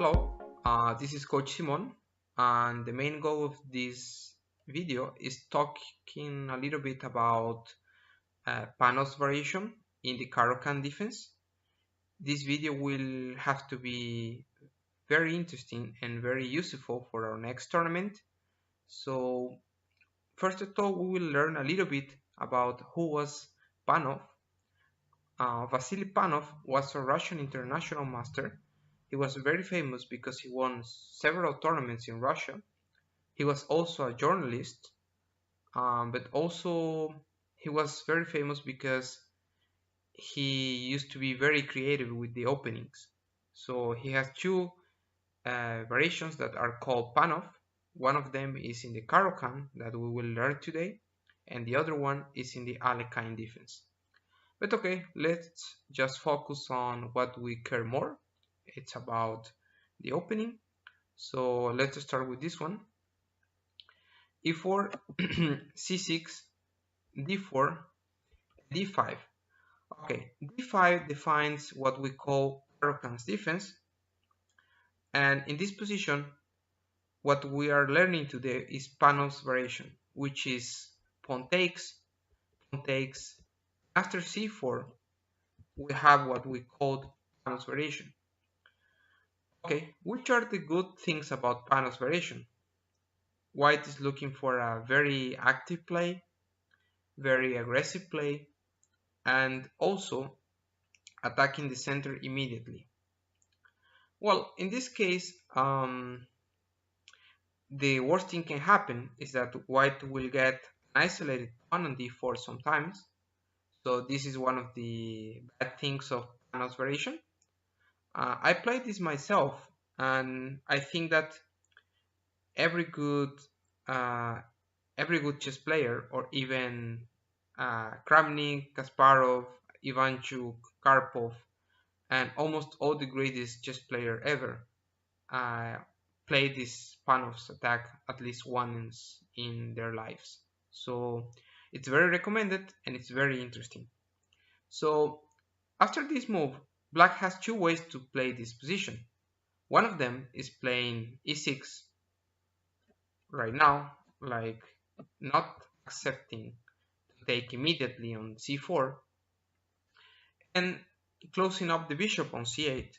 Hello, this is Coach Simon, and the main goal of this video is talking a little bit about Panov's variation in the Caro Kann defense. This video will have to be very interesting and very useful for our next tournament. So first of all, we will learn a little bit about who was Panov. Vasily Panov was a Russian international master. He was very famous because he won several tournaments in Russia. He was also a journalist, but also he was very famous because he used to be very creative with the openings. So he has two variations that are called Panov. One of them is in the Caro Kann that we will learn today, and the other one is in the Alekhine defense. But okay, let's just focus on what we care more. It's about the opening. So let's start with this one. E4, C6, D4, D5. Okay, D5 defines what we call Caro Kann's defense. And in this position, what we are learning today is Panov's variation, which is pawn takes. After C4, we have what we call Panov's variation. Okay, which are the good things about Panov's variation? White is looking for a very active play, very aggressive play, and also attacking the center immediately. Well, in this case, the worst thing can happen is that white will get an isolated pawn on d4 sometimes. So this is one of the bad things of Panov's variation. I played this myself, and I think that every good chess player, or even Kramnik, Kasparov, Ivanchuk, Karpov, and almost all the greatest chess player ever play this Panov's attack at least once in their lives. So it's very recommended and it's very interesting. So after this move, black has two ways to play this position. One of them is playing e6 right now, like not accepting to take immediately on c4 and closing up the bishop on c8.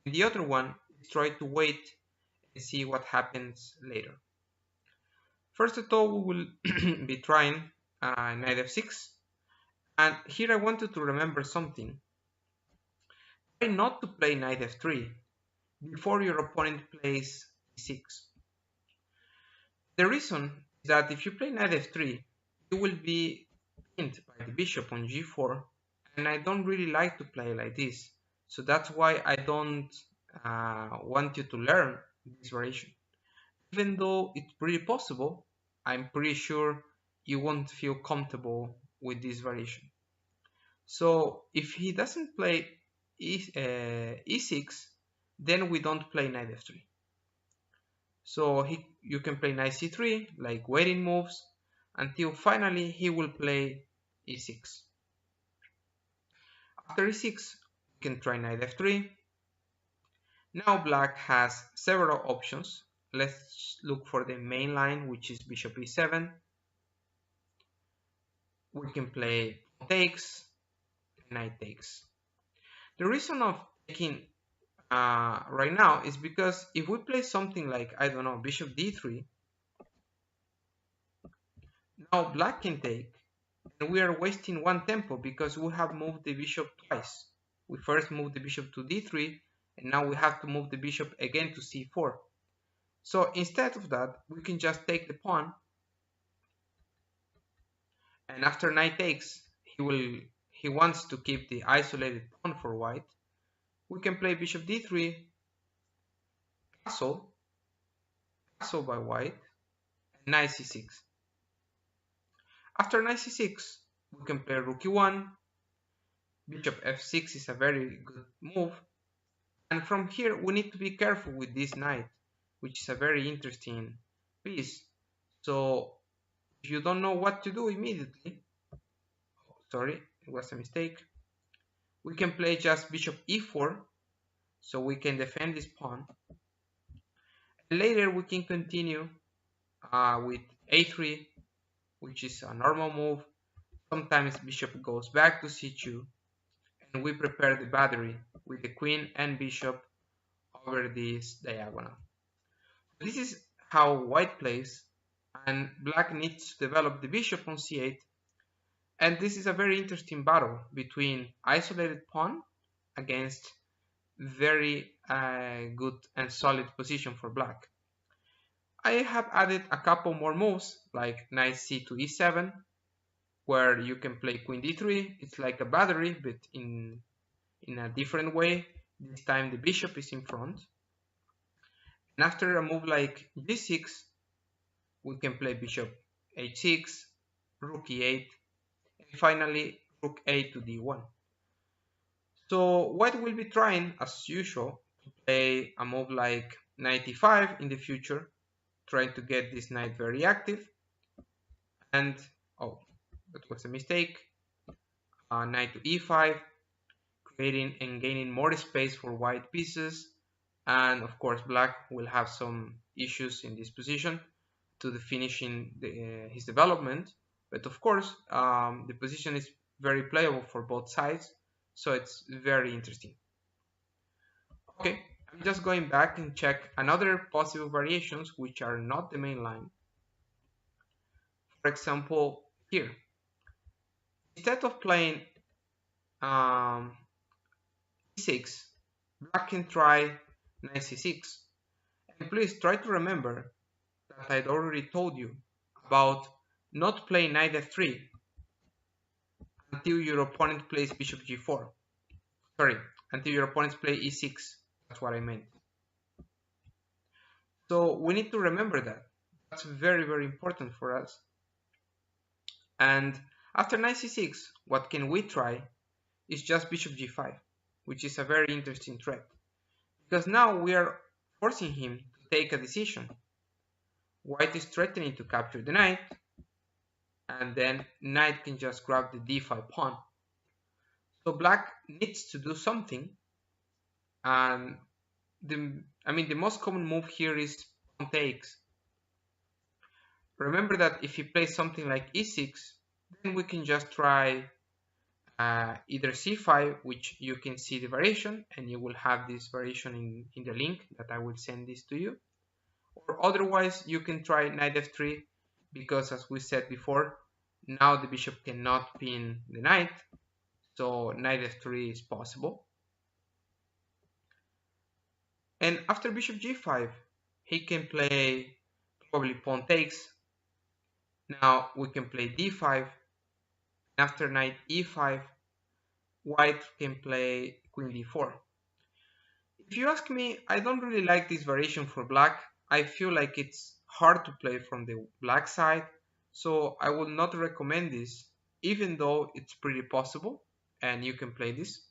And the other one is try to wait and see what happens later. First of all, we will be trying knight f6, and here I wanted to remember something. Try not to play knight f3 before your opponent plays e6. The reason is that if you play knight f3, you will be pinned by the bishop on g4, and I don't really like to play like this. So that's why I don't want you to learn this variation. Even though it's pretty possible, I'm pretty sure you won't feel comfortable with this variation. So if he doesn't play e6, then we don't play knight f3. So you can play knight c3, like waiting moves, until finally he will play e6. After e6, we can try knight f3. Now black has several options. Let's look for the main line, which is bishop e7. We can play takes, knight takes. The reason of taking right now is because if we play something like, I don't know, bishop d3, now black can take, and we are wasting one tempo because we have moved the bishop twice. We first moved the bishop to d3, and now we have to move the bishop again to c4. So instead of that, we can just take the pawn, and after knight takes, he wants to keep the isolated pawn for white. We can play bishop d3, castle by white, and knight c6. After knight c6, we can play rook e1, bishop f6 is a very good move, and from here we need to be careful with this knight, which is a very interesting piece. So if you don't know what to do immediately, sorry, it was a mistake, we can play just bishop e4, so we can defend this pawn. Later we can continue with a3, which is a normal move. Sometimes bishop goes back to c2, and we prepare the battery with the queen and bishop over this diagonal. This is how white plays, and black needs to develop the bishop on c8, and this is a very interesting battle between isolated pawn against very good and solid position for black. I have added a couple more moves like knight c to e7, where you can play queen d3. It's like a battery, but in a different way. This time the bishop is in front. And after a move like g6, we can play bishop h6, rook e8, and finally rook a to d1. So white will be trying, as usual, to play a move like knight e5 in the future, trying to get this knight very active. And, oh, that was a mistake. Knight to e5, creating and gaining more space for white pieces. And of course, black will have some issues in this position to the finishing his development. But of course, the position is very playable for both sides, so it's very interesting. Okay, I'm just going back and check another possible variations which are not the main line. For example, here, instead of playing e6, black can try knight c6. And please try to remember that I'd already told you about not playing knight f3 until your opponent plays bishop g4. Sorry, until your opponents play e6. That's what I meant. So we need to remember that. That's very, very important for us. And after knight c6, what can we try is just bishop g5, which is a very interesting threat. Because now we are forcing him to take a decision. White is threatening to capture the knight, and then knight can just grab the d5 pawn. So black needs to do something, and the most common move here is pawn takes. Remember that if he plays something like e6, then we can just try either c5, which you can see the variation, and you will have this variation in the link that I will send this to you. Or otherwise, you can try knight f3, because as we said before, now the bishop cannot pin the knight, so knight f3 is possible. And after bishop g5, he can play probably pawn takes. Now we can play d5. After knight e5, white can play queen d4. If you ask me, I don't really like this variation for black. I feel like it's hard to play from the black side, so I would not recommend this, even though it's pretty possible and you can play this.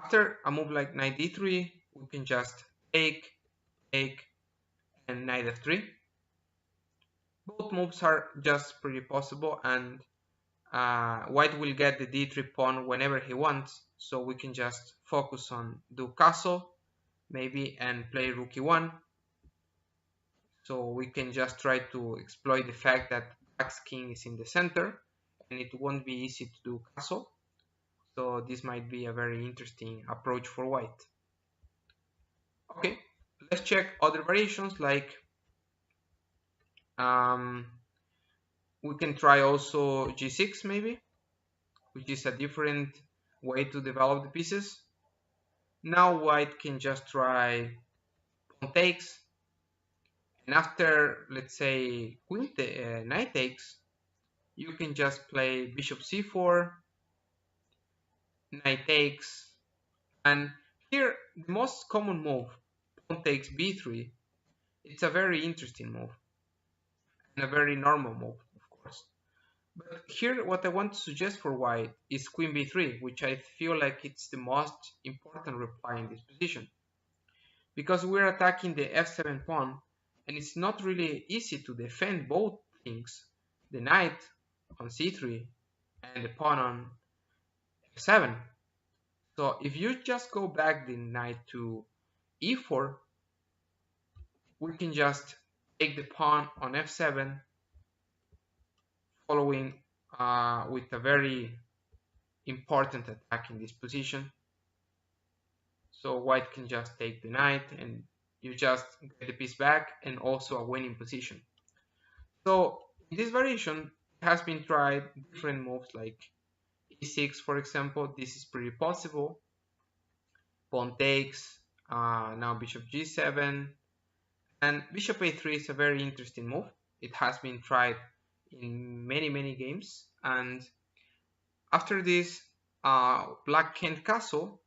After a move like knight d3, we can just take, and knight f3. Both moves are just pretty possible, and white will get the d3 pawn whenever he wants, so we can just focus on do castle maybe and play rook e1. So we can just try to exploit the fact that black's king is in the center and it won't be easy to do castle. So this might be a very interesting approach for white. Okay, let's check other variations like we can try also g6 maybe, which is a different way to develop the pieces. Now white can just try pawn takes, and after, let's say, knight takes, you can just play bishop c4, knight takes, and here the most common move, pawn takes b3, it's a very interesting move and a very normal move, of course. But here what I want to suggest for white is queen b3, which I feel like it's the most important reply in this position. Because we're attacking the f7 pawn, and it's not really easy to defend both things, the knight on c3 and the pawn on f7. So if you just go back the knight to e4, we can just take the pawn on f7, following with a very important attack in this position. So white can just take the knight and you just get the piece back and also a winning position. So in this variation it has been tried different moves like e6, for example. This is pretty possible. Pawn takes, now bishop g7, and bishop a3 is a very interesting move. It has been tried in many games, and after this black can't castle,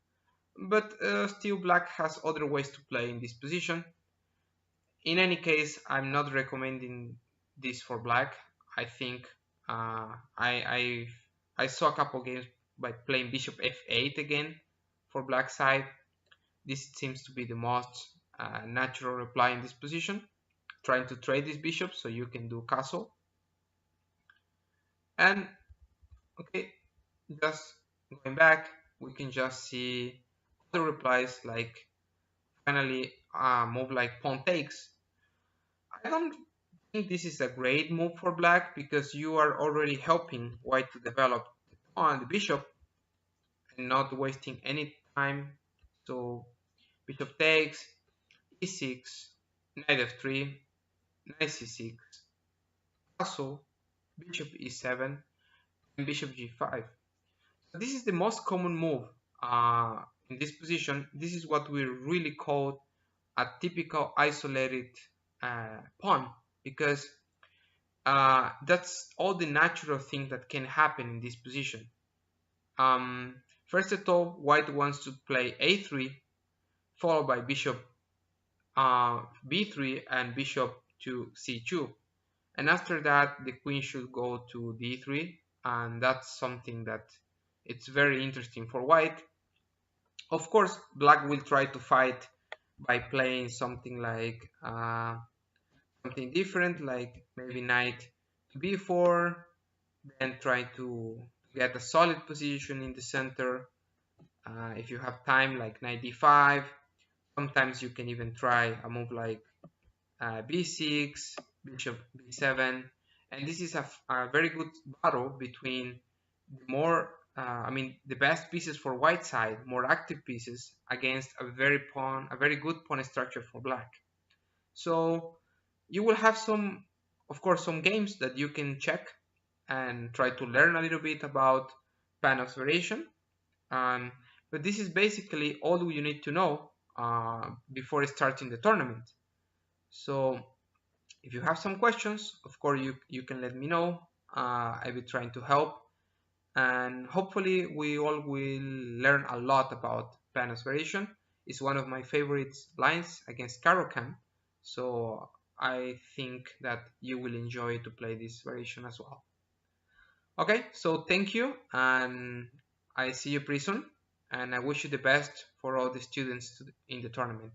but still black has other ways to play in this position. In any case, I'm not recommending this for black. I think I saw a couple games by playing bishop f8 again for black side. This seems to be the most natural reply in this position, trying to trade this bishop so you can do castle. And okay, just going back, we can just see other replies like finally a move like pawn takes. I don't think this is a great move for black because you are already helping white to develop the pawn and the bishop and not wasting any time. So bishop takes, e6, knight f3, knight c6, castle, bishop e7, and bishop g5. So this is the most common move in this position. This is what we really call a typical isolated pawn, because that's all the natural thing that can happen in this position. First of all, white wants to play a3, followed by bishop b3 and bishop to c2. And after that, the queen should go to d3, and that's something that it's very interesting for white. Of course, black will try to fight by playing something like something different, like maybe knight to b4, then try to get a solid position in the center. If you have time, like knight d5. Sometimes you can even try a move like b6, bishop b7, and this is a very good battle between the more the best pieces for white side, more active pieces against a very good pawn structure for black. So you will have some, of course, some games that you can check and try to learn a little bit about Panov's variation. Um, but this is basically all you need to know before starting the tournament. So if you have some questions, of course, you can let me know. I'll be trying to help. And hopefully we all will learn a lot about Panov's variation. It's one of my favorite lines against Caro Kann. So I think that you will enjoy to play this variation as well. Okay, so thank you, and I see you pretty soon, and I wish you the best for all the students in the tournament.